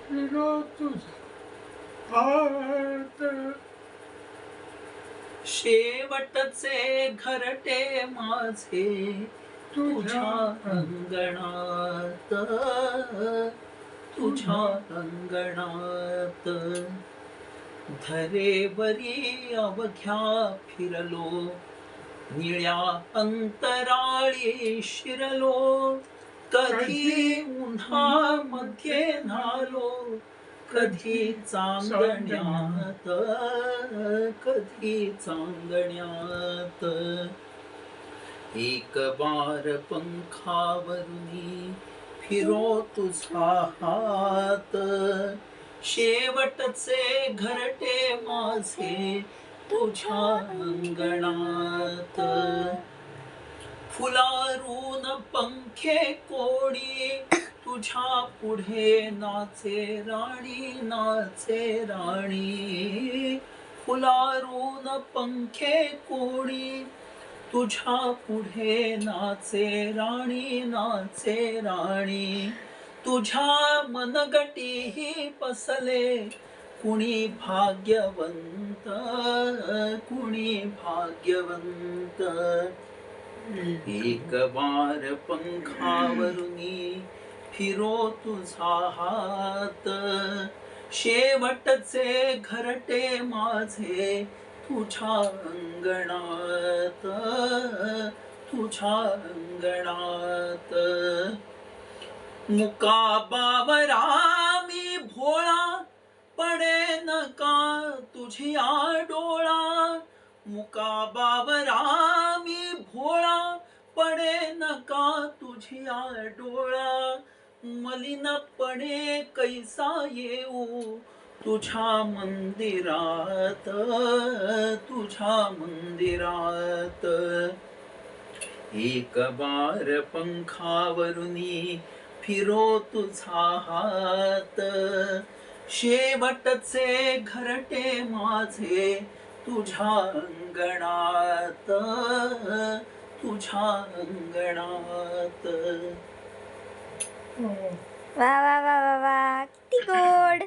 फिरो तुझा हात. शेवटचे घरटे माझे तुझ्या तुझ्या अंगणात, तुझ्या अंगणात. धरेवरी अवघ्या फिरलो, निळ्या अंतराळी शिरलो. कधी उन्हामध्ये न्हालो, कधी चांदण्यात, कधी चांदण्यात. एक बार पंखावरुनी फिरो तुझा हात. शेवटचे घरटे माझे तुझ्या अंगणात. फुलारून पंखे कोणी तुझ्या पुढे नाचे राणी, नाचे राणी. फुलारून पंखे कोणी तुझ्या पुढे नाचे राणी, नाचे राणी. तुझ्या मनगटीही बसले कुणी भाग्यवंत, कुणी भाग्यवंत. एक बार पंखावरुनी फिरो तुझा हात. शेवटचे घरटे माझे तुझ्या अंगणात, तुझ्या अंगणात. मुका बावरा मी भोळा, पडेन का तुझिया डोळा. मुका बावरा मी भोळा, पडेन का तुझिया डोळा. मलिनपणे कैसा येऊ तुझ्या मंदिरात, तुझ्या मंदिरात. एक बार पंखावरुनी फिरो तुझा हात. शेवटचे घरटे माझे तुझ्या अंगणात, तुझ्या अंगणात. हो. वा वा वा वा वा, किती गोड.